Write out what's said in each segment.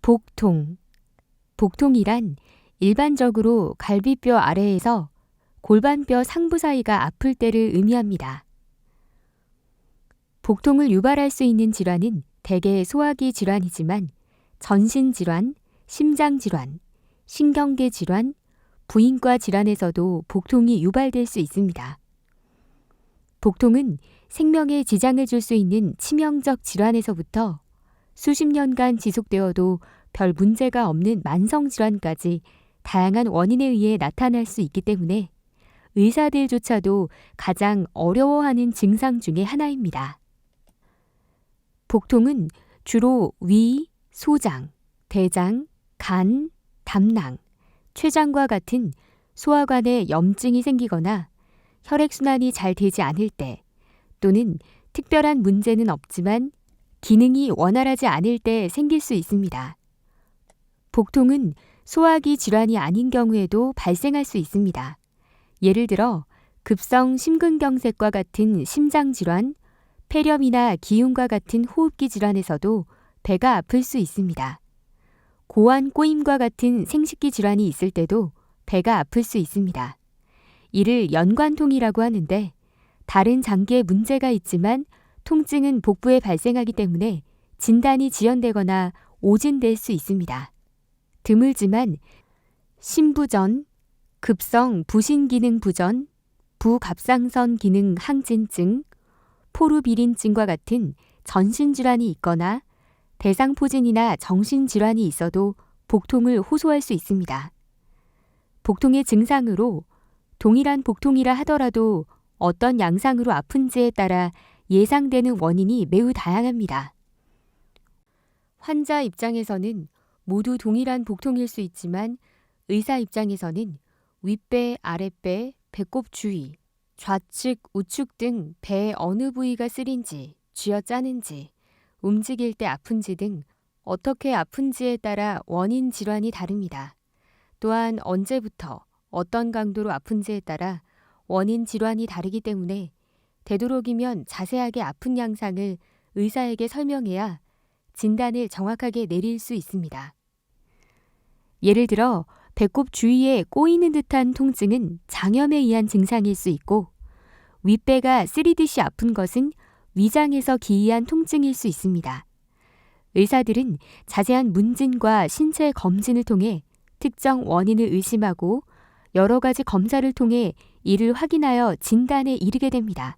복통. 복통이란 일반적으로 갈비뼈 아래에서 골반뼈 상부 사이가 아플 때를 의미합니다. 복통을 유발할 수 있는 질환은 대개 소화기 질환이지만 전신질환, 심장질환, 신경계 질환, 부인과 질환에서도 복통이 유발될 수 있습니다. 복통은 생명에 지장을 줄 수 있는 치명적 질환에서부터 수십 년간 지속되어도 별 문제가 없는 만성질환까지 다양한 원인에 의해 나타날 수 있기 때문에 의사들조차도 가장 어려워하는 증상 중의 하나입니다. 복통은 주로 위, 소장, 대장, 간, 담낭, 췌장과 같은 소화관에 염증이 생기거나 혈액순환이 잘 되지 않을 때 또는 특별한 문제는 없지만 기능이 원활하지 않을 때 생길 수 있습니다. 복통은 소화기 질환이 아닌 경우에도 발생할 수 있습니다. 예를 들어 급성 심근경색과 같은 심장질환, 폐렴이나 기흉과 같은 호흡기 질환에서도 배가 아플 수 있습니다. 고환 꼬임과 같은 생식기 질환이 있을 때도 배가 아플 수 있습니다. 이를 연관통이라고 하는데 다른 장기에 문제가 있지만 통증은 복부에 발생하기 때문에 진단이 지연되거나 오진될 수 있습니다. 드물지만 심부전, 급성 부신기능 부전, 부갑상선 기능 항진증, 포루비린증과 같은 전신질환이 있거나 대상포진이나 정신질환이 있어도 복통을 호소할 수 있습니다. 복통의 증상으로 동일한 복통이라 하더라도 어떤 양상으로 아픈지에 따라 예상되는 원인이 매우 다양합니다. 환자 입장에서는 모두 동일한 복통일 수 있지만 의사 입장에서는 윗배, 아랫배, 배꼽 주위, 좌측, 우측 등 배의 어느 부위가 쓰린지, 쥐어짜는지, 움직일 때 아픈지 등 어떻게 아픈지에 따라 원인 질환이 다릅니다. 또한 언제부터 어떤 강도로 아픈지에 따라 원인 질환이 다르기 때문에 되도록이면 자세하게 아픈 양상을 의사에게 설명해야 진단을 정확하게 내릴 수 있습니다. 예를 들어 배꼽 주위에 꼬이는 듯한 통증은 장염에 의한 증상일 수 있고 윗배가 쓰리듯이 아픈 것은 위장에서 기이한 통증일 수 있습니다. 의사들은 자세한 문진과 신체 검진을 통해 특정 원인을 의심하고 여러 가지 검사를 통해 이를 확인하여 진단에 이르게 됩니다.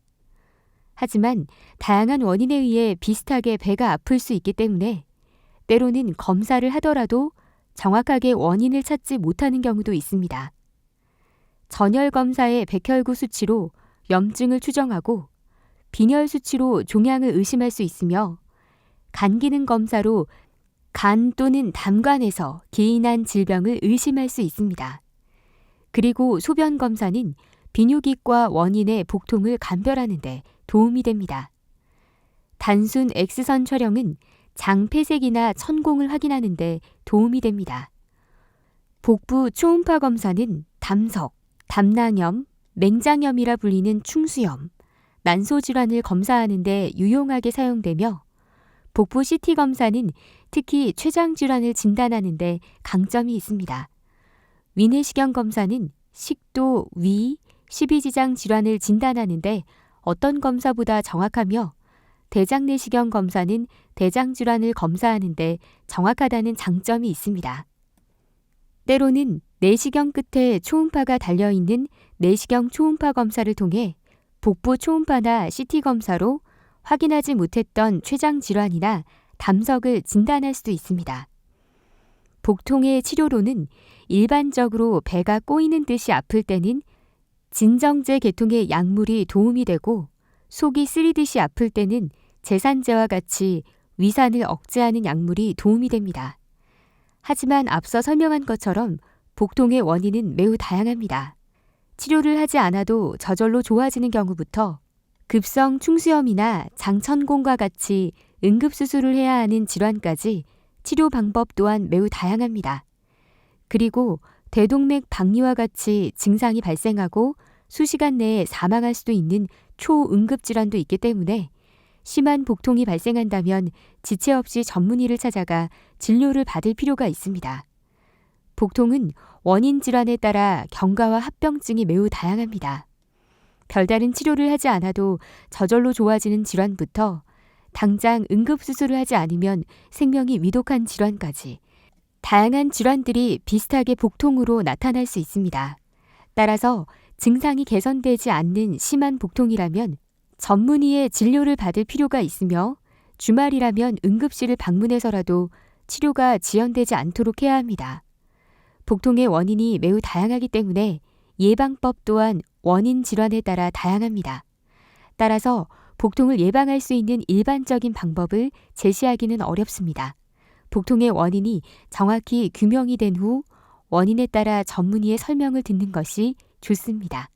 하지만 다양한 원인에 의해 비슷하게 배가 아플 수 있기 때문에 때로는 검사를 하더라도 정확하게 원인을 찾지 못하는 경우도 있습니다. 전혈 검사의 백혈구 수치로 염증을 추정하고 빈혈 수치로 종양을 의심할 수 있으며 간 기능 검사로 간 또는 담관에서 기인한 질병을 의심할 수 있습니다. 그리고 소변 검사는 비뇨기과 원인의 복통을 감별하는 데 도움이 됩니다. 단순 X선 촬영은 장 폐색이나 천공을 확인하는 데 도움이 됩니다. 복부 초음파 검사는 담석, 담낭염, 맹장염이라 불리는 충수염, 난소질환을 검사하는 데 유용하게 사용되며 복부 CT 검사는 특히 췌장질환을 진단하는 데 강점이 있습니다. 위내시경 검사는 식도, 위, 십이지장 질환을 진단하는 데 어떤 검사보다 정확하며 대장내시경 검사는 대장질환을 검사하는 데 정확하다는 장점이 있습니다. 때로는 내시경 끝에 초음파가 달려있는 내시경 초음파 검사를 통해 복부 초음파나 CT 검사로 확인하지 못했던 췌장질환이나 담석을 진단할 수도 있습니다. 복통의 치료로는 일반적으로 배가 꼬이는 듯이 아플 때는 진정제 계통의 약물이 도움이 되고 속이 쓰리듯이 아플 때는 제산제와 같이 위산을 억제하는 약물이 도움이 됩니다. 하지만 앞서 설명한 것처럼 복통의 원인은 매우 다양합니다. 치료를 하지 않아도 저절로 좋아지는 경우부터 급성 충수염이나 장천공과 같이 응급수술을 해야 하는 질환까지 치료 방법 또한 매우 다양합니다. 그리고 대동맥 박리와 같이 증상이 발생하고 수시간 내에 사망할 수도 있는 초응급질환도 있기 때문에 심한 복통이 발생한다면 지체 없이 전문의를 찾아가 진료를 받을 필요가 있습니다. 복통은 원인 질환에 따라 경과와 합병증이 매우 다양합니다. 별다른 치료를 하지 않아도 저절로 좋아지는 질환부터 당장 응급수술을 하지 않으면 생명이 위독한 질환까지 다양한 질환들이 비슷하게 복통으로 나타날 수 있습니다. 따라서 증상이 개선되지 않는 심한 복통이라면 전문의의 진료를 받을 필요가 있으며 주말이라면 응급실을 방문해서라도 치료가 지연되지 않도록 해야 합니다. 복통의 원인이 매우 다양하기 때문에 예방법 또한 원인 질환에 따라 다양합니다. 따라서 복통을 예방할 수 있는 일반적인 방법을 제시하기는 어렵습니다. 복통의 원인이 정확히 규명이 된 후 원인에 따라 전문의의 설명을 듣는 것이 좋습니다.